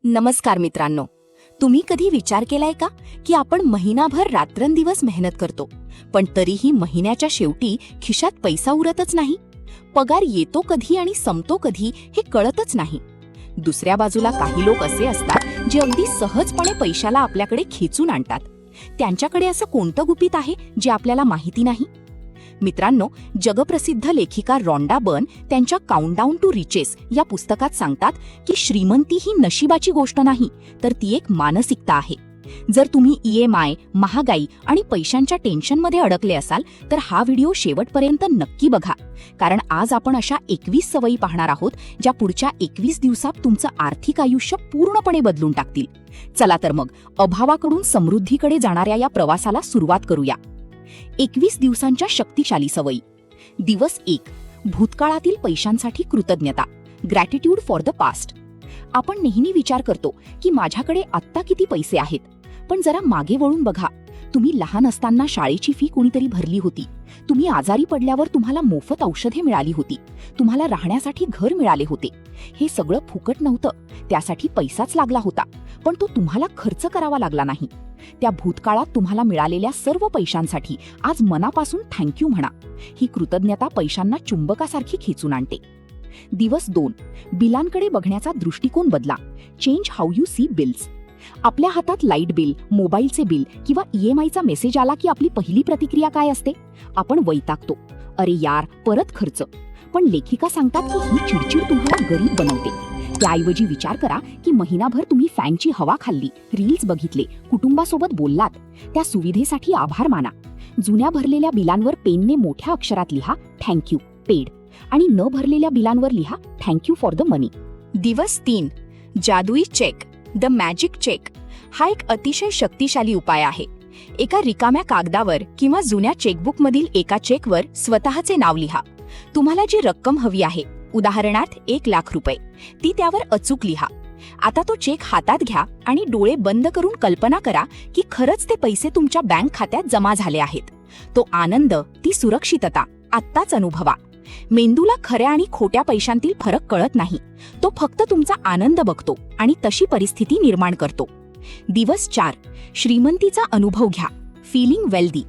नमस्कार मित्रांनो, तुम्ही कधी विचार केलाय का की आपण महिनाभर रात्रंदिवस मेहनत करतो, पण तरीही महिन्याच्या शेवटी खिशात पैसा उरतच नाही. पगार येतो कधी आणि संपतो कधी हे कळतच नाही. दुसऱ्या बाजूला काही लोक असे असतात जे अगदी सहजपणे पैशाला आपल्याकडे खेचून आणतात. त्यांच्याकडे असं कोणतं गुपित आहे जे आपल्याला माहिती नाही? मित्रांनो, जगप्रसिद्ध लेखिका रॉन्डा बर्न त्यांच्या काउंटडाऊन टू रिचेस या पुस्तकात सांगतात की श्रीमंती ही नशिबाची गोष्ट नाही, तर ती एक मानसिकता आहे. जर तुम्ही EMI, महागाई आणि पैशांच्या टेन्शनमध्ये अडकले असाल तर हा व्हिडिओ शेवटपर्यंत नक्की बघा, कारण आज आपण अशा 21 सवयी पाहणार आहोत ज्या पुढच्या 21 दिवसात तुमचं आर्थिक आयुष्य पूर्णपणे बदलून टाकतील. चला तर मग अभावाकडून समृद्धीकडे जाणाऱ्या या प्रवासाला सुरुवात करूया. 21 दिवसांच्या शक्तिशाली सवयी. दिवस 1. भूतकाळातील पैशांसाठी कृतज्ञता. Gratitude for the past. आपण नेहमी विचार करतो की माझ्याकडे आत्ता किती पैसे आहेत, पण जरा मागे वळून बघा. तुम्ही लहान असताना शाळेची फी कोणीतरी भरली होती. तुम्ही आजारी पडल्यावर तुम्हाला मोफत औषधे मिळाली होती. तुम्हाला राहण्यासाठी घर मिळाले होते. हे सगळं फुकट नव्हतं, त्यासाठी पैसाच लागला होता, पण तो तुम्हाला खर्च करावा लागला नाही. त्या भूतकाळात तुम्हाला मिळालेल्या सर्व पैशांसाठी आज मनापासून थँक्यू म्हणा. ही कृतज्ञता पैशांना चुंबकासारखी खेचून आणते. दिवस 2. बिलांकडे बघण्याचा दृष्टिकोन बदला. Change how you see bills. आपल्या हातात लाईट बिल, मोबाईलचे बिल किंवा EMIचा मेसेज आला की आपली पहिली प्रतिक्रिया काय असते? आपण वैतागतो, अरे यार परत खर्च. पण लेखिका सांगतात की ही चिडचिड तुम्हाला गरीब बनवते. त्याऐवजी विचार करा की महिनाभर तुम्ही फॅनची हवा खाल्ली, रील्स बघितले, कुटुंबासोबत बोललात. त्या सुविधेसाठी आभार माना. जुन्या भरलेल्या बिलांवर पेनने मोठ्या अक्षरात लिहा थँक्यू पेड, आणि न भरलेल्या बिलांवर लिहा थँक्यू फॉर द मनी. दिवस 3. जादुई चेक. The magic check. हा एक अतिशय शक्तिशाली उपाय आहे. एका रिकाम्या कागदावर किंवा जुन्या चेकबुकमधील एका चेकवर स्वतःचे नाव लिहा. तुम्हाला जी रक्कम हवी आहे, उदाहरणार्थ 1 लाख रुपये, ती त्यावर अचूक लिहा. आता तो चेक हातात घ्या आणि डोळे बंद करून कल्पना करा की खरंच ते पैसे तुमच्या बँक खात्यात जमा झाले आहेत. तो आनंद, ती सुरक्षितता आत्ताच अनुभवा. मेंदूला खऱ्या आणि खोट्या पैशांतील फरक कळत नाही. तो फक्त तुमचा आनंद बघतो आणि तशी परिस्थिती निर्माण करतो. दिवस 4. श्रीमंतीचा अनुभव घ्या. Feeling wealthy.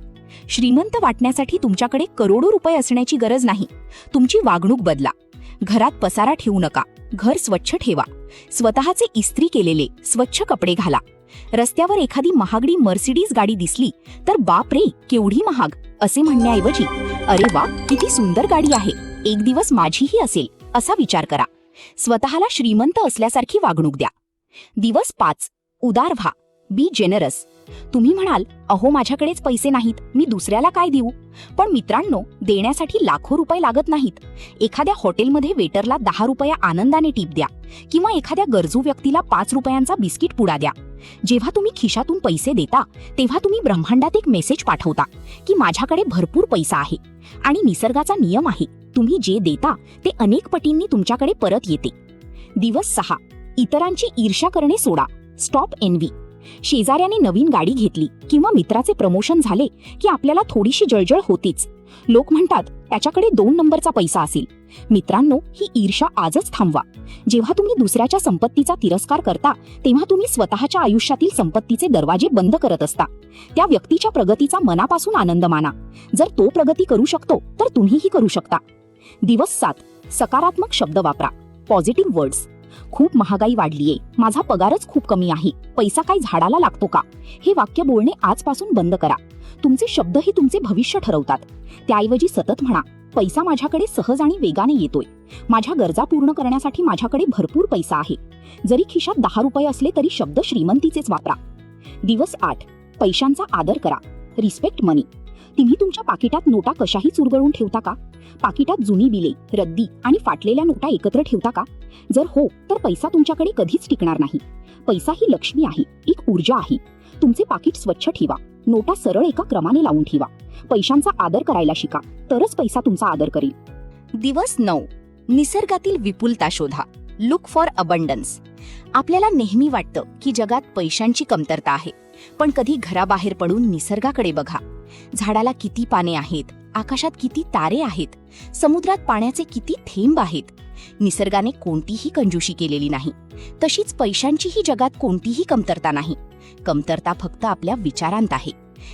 श्रीमंत वाटण्यासाठी तुमच्याकडे करोडो रुपये असण्याची गरज नाही. तुमची वागणूक बदला. घरात पसारा ठेवू नका. घर स्वच्छ ठेवा. स्वतःचे इस्त्री केलेले स्वच्छ कपडे घाला. रस्त्यावर एखादी महागडी मर्सिडीज गाडी दिसली तर बाप रे केवढी महाग असे म्हणण्याऐवजी अरे वा किती सुंदर गाडी आहे, एक दिवस माझीही असेल असा विचार करा. स्वतःला श्रीमंत असल्यासारखी वागणूक द्या. दिवस 5. उदार व्हा. बी जेनरस. तुम्ही म्हणाल अहो माझ्याकडेच पैसे नाहीत, मी दुसऱ्याला काय देऊ? पण मित्रांनो, देण्यासाठी लाखो रुपये लागत नाहीत. एखाद्या हॉटेलमध्ये वेटरला 10 रुपये आनंदाने टिप द्या किंवा एखाद्या गरजू व्यक्तीला 5 रुपयांचा बिस्किट पुडा द्या. जेव्हा तुम्ही खिशातून पैसे देता तेव्हा तुम्ही ब्रह्मांडात एक मेसेज पाठवता की माझ्याकडे भरपूर पैसा आहे. आणि निसर्गाचा नियम आहे, तुम्ही जे देता ते अनेक पटींनी तुमच्याकडे परत येते. दिवस 6. इतरांची ईर्ष्या करणे सोडा. स्टॉप एन्व्ही. शेजाऱ्याने नवीन गाडी घेतली किंवा मित्राचे प्रमोशन झाले की आपल्याला थोडीशी जळजळ होतीच. लोक म्हणतात त्याच्याकडे 2 नंबरचा पैसा असेल. मित्रांनो, ही ईर्ष्या आजच थांबवा. जेव्हा तुम्ही दुसऱ्याच्या संपत्तीचा तिरस्कार करता तेव्हा तुम्ही स्वतःच्या आयुष्यातील संपत्तीचे दरवाजे बंद करत असता. त्या व्यक्तीच्या प्रगतीचा मनापासून आनंद माना. जर तो प्रगती करू शकतो तर तुम्हीही करू शकता. दिवस 7. सकारात्मक शब्द वापरा. Positive words. खूप महागाई वाढलीये, माझा पगारच खूप कमी आहे, पैसा काय झाडाला लागतो का? हे वाक्य बोलणे आजपासून बंद करा. तुमचे शब्द हे तुमचे भविष्य ठरवतात. त्याऐवजी सतत म्हणा पैसा माझ्याकडे सहज आणि वेगाने येतोय. माझ्या गरजा पूर्ण करण्यासाठी माझ्याकडे भरपूर पैसा आहे. जरी खिशात 10 रुपये असले तरी शब्द श्रीमंतीचेच वापरा. दिवस 8. पैशांचा आदर करा. रिस्पेक्ट मनी. तुम्ही तुमच्या पाकिटात नोटा कशाही चुरगळून ठेवता का? पाकिटात जुनी बिले, रद्दी आणि फाटलेल्या नोटा एकत्र ठेवता का? जर हो तर पैसा तुमच्याकडे कधीच टिकणार नाही. पैसा ही लक्ष्मी आहे, एक ऊर्जा आहे. तुमचे पाकिट स्वच्छ ठेवा. नोटा सरळ एका क्रमाने लावून ठेवा. पैशांचा आदर करायला शिका, तरच पैसा तुमचा आदर करेल. दिवस 9. निसर्गातील विपुलता शोधा. Look for abundance. आपल्याला नेहमी वाटतं की जगात पैशांची कमतरता आहे, पण कधी घराबाहेर पडून निसर्गाकडे बघा. झाडाला किती पाने आहेत, आकाशात किती तारे आहेत, समुद्रात पाण्याचे किती थेंब आहेत. निसर्गाने कोणतीही कंजूशी केलेली नाही. तशीच पैशांचीही जगात कोणतीही कमतरता नाही. कमतरता फक्त आपल्या विचारांत आहे.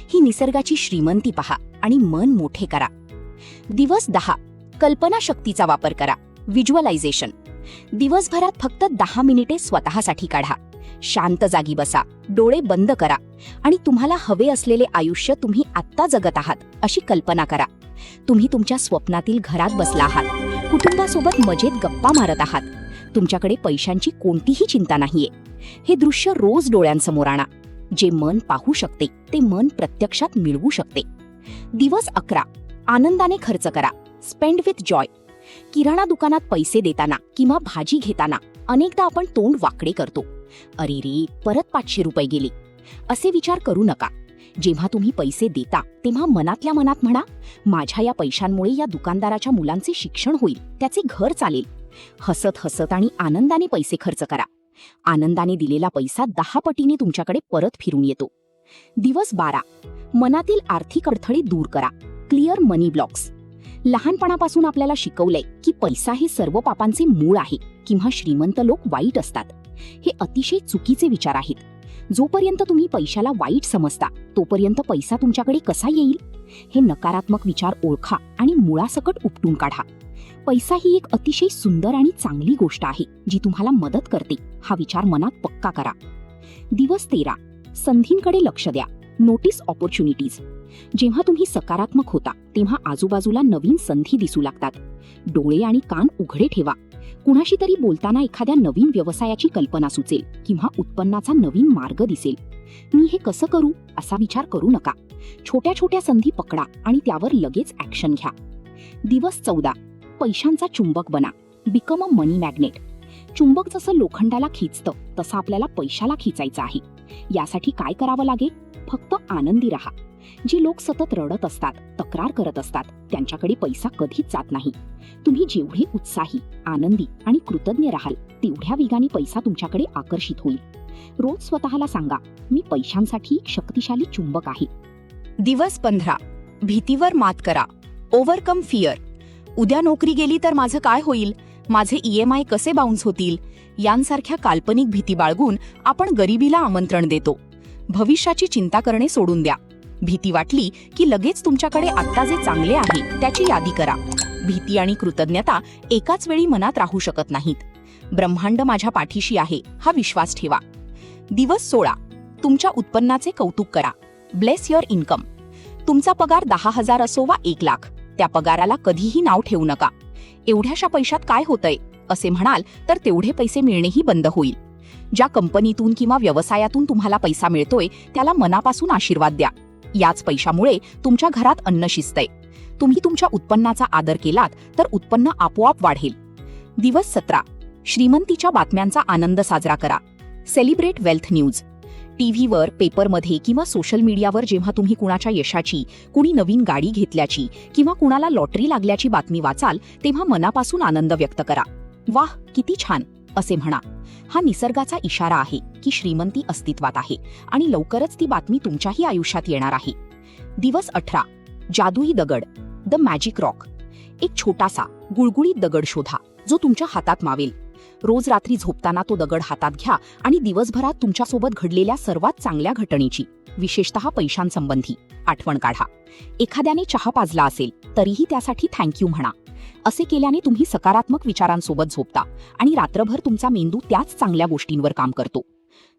ही निसर्गाची श्रीमंती पहा आणि मन मोठे करा. दिवस 10. कल्पनाशक्तीचा वापर करा. व्हिज्युअलायझेशन. दिवसभरात फक्त 10 मिनिटे स्वतःसाठी काढा. शांत जागी बसा, डोळे बंद करा आणि तुम्हाला हवे असलेले आयुष्य तुम्ही आत्ता जगत आहात अशी कल्पना करा. तुम्ही तुमच्या स्वप्नातील घरात बसला आहात, कुटुंबासोबत मजेत गप्पा मारत आहात. तुमच्याकडे पैशांची कोणतीही चिंता नाहीये. हे दृश्य रोज डोळ्यांसमोर आणा. जे मन पाहू शकते ते मन प्रत्यक्षात मिळवू शकते. दिवस 11. आनंदाने खर्च करा. Spend with Joy. किराणा दुकानात पैसे देताना किंवा भाजी घेताना अनेकदा आपण तोंड वाकडे करतो. अरे रे, परत 500 रुपये गेले. असे विचार करू नका. जेव्हा तुम्ही पैसे देता तेव्हा मनातल्या मनात म्हणा, माझ्या या पैशांमुळे या दुकानदाराच्या मुलांचे शिक्षण होईल, त्याचे घर चालेल. हसत हसत आणि आनंदाने पैसे खर्च करा. आनंदाने दिलेला पैसा 10 पटीने तुमच्याकडे परत फिरून येतो. दिवस 12. मनातील आर्थिक अडथळे दूर करा. क्लिअर मनी ब्लॉक्स. लहानपणापासून आपल्याला शिकवलंय की पैसा हे सर्व पापांचे मूळ आहे किंवा श्रीमंत लोक वाईट असतात. हे अतिशय चुकीचे विचार आहेत. जोपर्यंत तुम्ही पैशाला वाईट समजता तोपर्यंत पैसा तुमच्याकडे कसा येईल? हे नकारात्मक विचार ओळखा आणि मुळासकट उपटून काढा. पैसा ही एक अतिशय सुंदर आणि चांगली गोष्ट आहे जी तुम्हाला मदत करते. हा विचार मनात पक्का करा. दिवस 13. संधींकडे लक्ष द्या. Notice opportunities. जेव्हा तुम्ही सकारात्मक होता तेव्हा आजूबाजूला नवीन संधी दिसू लागतात. डोळे आणि कान उघडे ठेवा. कुणाशी तरी बोलताना एखाद्या नवीन व्यवसायाची कल्पना सुचेल किंवा उत्पन्नाचा नवीन मार्ग दिसेल. मी हे कसं करू असा विचार करू नका. छोट्या छोट्या संधी पकडा आणि त्यावर लगेच ॲक्शन घ्या. दिवस 14. पैशांचा चुंबक बना. Become a money magnet. चुंबक जसं लोखंडाला खिचतं तसं आपल्याला पैशाला खिचायचं आहे. यासाठी काय करावं लागेल? फक्त आनंदी राहा. जे लोक सतत रडत असतात, तक्रार करत असतात, त्यांच्याकडे पैसा कधीच जात नाही. तुम्ही जेवढे उत्साही, आनंदी आणि कृतज्ञ राहाल तेवढ्या वेगाने पैसा तुमच्याकडे आकर्षित होईल. रोज स्वतःला सांगा, मी पैशांसाठी एक शक्तिशाली चुंबक आहे. दिवस 15. भीतीवर मात करा. Overcome fear. उद्या नोकरी गेली तर माझं काय होईल? माझे EMI कसे बाउन्स होतील? यांसारख्या काल्पनिक भीती बाळगून आपण गरिबीला आमंत्रण देतो. भविष्याची चिंता करणे सोडून द्या. भीती वाटली की लगेच तुमच्याकडे आत्ता जे चांगले आहे त्याची यादी करा. भीती आणि कृतज्ञता एकाच वेळी मनात राहू शकत नाहीत. ब्रह्मांड माझ्या पाठीशी आहे हा विश्वास ठेवा. दिवस 16. तुमच्या उत्पन्नाचे कौतुक करा. Bless your income. तुमचा पगार 10,000 असो वा 1,00,000, त्या पगाराला कधीही नाव ठेवू नका. एवढ्याशा पैशात काय होतंय असे म्हणाल तर तेवढे पैसे मिळणेही बंद होईल. ज्या कंपनीतून किंवा व्यवसायातून तुम्हाला पैसा मिळतोय त्याला मनापासून आशीर्वाद द्या. याच पैशामुळे तुमच्या घरात अन्न शिजतंय. तुम्ही तुमच्या उत्पन्नाचा आदर केलात तर उत्पन्न आपोआप वाढेल. दिवस 17. श्रीमंतीच्या बातम्यांचा आनंद साजरा करा. Celebrate wealth news. टीव्हीवर, पेपरमध्ये किंवा सोशल मीडियावर जेव्हा तुम्ही कुणाच्या यशाची, कुणी नवीन गाडी घेतल्याची किंवा कुणाला लॉटरी लागल्याची बातमी वाचाल तेव्हा मनापासून आनंद व्यक्त करा. वाह, किती छान असे म्हणा. हा निसर्गाचा इशारा आहे की श्रीमंती अस्तित्वात आहे आणि लवकरच ती बातमी तुमच्याही आयुष्यात येणार आहे. दिवस 18. जादुई दगड. The magic rock. एक छोटासा गुळगुळीत दगड शोधा जो तुमच्या हातात मावेल. रोज रात्री झोपताना तो दगड हातात घ्या आणि दिवसभरात तुमच्यासोबत घडलेल्या सर्वात चांगल्या घटनेची, विशेषतः पैशांसंबंधी, आठवण काढा. एखाद्याने चहा पाजला असेल तरीही त्यासाठी थँक्यू म्हणा. असे केल्याने तुम्ही सकारात्मक विचारांसोबत झोपता आणि रात्रभर तुमचा मेंदू त्याच चांगल्या गोष्टींवर काम करतो.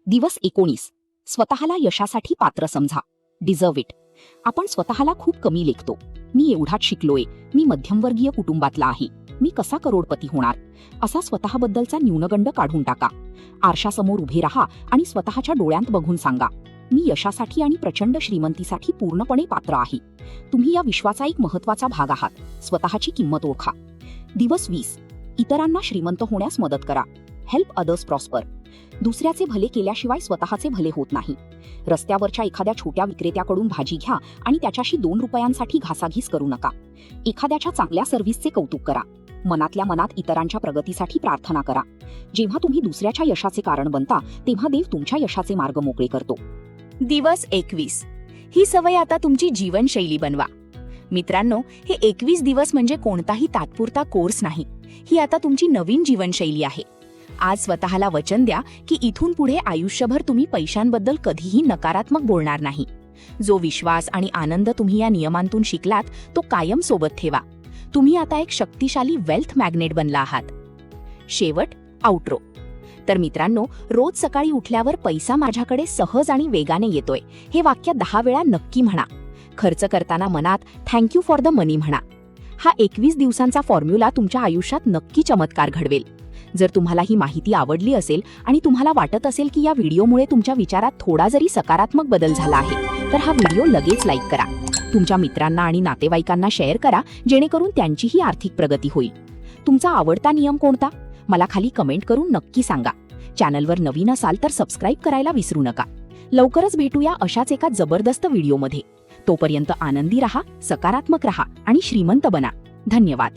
दिवस 19. स्वतःला यशासाठी पात्र समजा. Deserve it. आपण स्वतःला खूप कमी लेखतो. मी एवढाच शिकलोय, मी मध्यमवर्गीय कुटुंबातला आहे, मी कसा करोडपती होणार, असा स्वतःबद्दलचा न्यूनगंड काढून टाका. आरशासमोर उभे राहा आणि स्वतःच्या डोळ्यांत बघून सांगा, मी यशासाठी आणि प्रचंड श्रीमंतीसाठी पूर्णपणे पात्र आहे. तुम्ही या विश्वाचा एक महत्त्वाचा भाग आहात. स्वतःची किंमत ओळखा. दिवस 20. इतरांना श्रीमंत होण्यास मदत करा. Help others prosper. दुसऱ्याचे भले केल्याशिवाय स्वतःचे भले होत नाही. रस्त्यावरच्या एखाद्या छोट्या विक्रेत्याकडून भाजी घ्या आणि त्याच्याशी 2 रुपयांसाठी घासाघीस करू नका. एखाद्याच्या चांगल्या सर्व्हिसचे कौतुक करा. मनातल्या मनात इतरांच्या प्रगतीसाठी प्रार्थना करा. जेव्हा तुम्ही दुसऱ्याच्या यशाचे कारण बनता तेव्हा देव तुमच्या यशाचे मार्ग मोकळे करतो. दिवस 21. ही सवय आता तुमची जीवनशैली बनवा. मित्रांनो, हे 21 दिवस म्हणजे कोणताही तात्पुरता कोर्स नाही. ही आता तुमची नवीन जीवनशैली आहे. आज स्वतःला वचन द्या की इथून पुढे आयुष्यभर तुम्ही पैशांबद्दल कधीही नकारात्मक बोलणार नाही. जो विश्वास आणि आनंद तुम्ही या नियमांतून शिकलात तो कायम सोबत ठेवा. तुम्ही आता एक शक्तिशाली वेल्थ मॅग्नेट बनला आहात. शेवट, आउट्रो. तर मित्रांनो, रोज सकाळी उठल्यावर पैसा माझ्याकडे सहज आणि वेगाने येतोय हे वाक्य 10 वेळा नक्की म्हणा. खर्च करताना मनात थँक्यू फॉर द मनी म्हणा. हा 21 दिवसांचा फॉर्म्युला तुमच्या आयुष्यात नक्की चमत्कार घडवेल. जर तुम्हाला ही माहिती आवडली असेल आणि तुम्हाला वाटत असेल की या व्हिडिओमुळे तुमच्या विचारात थोडा जरी सकारात्मक बदल झाला आहे तर हा व्हिडिओ लगेच लाईक करा. तुमच्या मित्रांना आणि नातेवाईकांना शेअर करा जेणेकरून त्यांचीही आर्थिक प्रगती होईल. तुमचा आवडता नियम कोणता? मला खाली कमेंट करून नक्की सांगा. चॅनलवर नवीन असाल तर सबस्क्राईब करायला विसरू नका. लवकरच भेटूया अशाच एका जबरदस्त व्हिडिओमध्ये. तोपर्यंत आनंदी रहा, सकारात्मक रहा आणि श्रीमंत बना. धन्यवाद.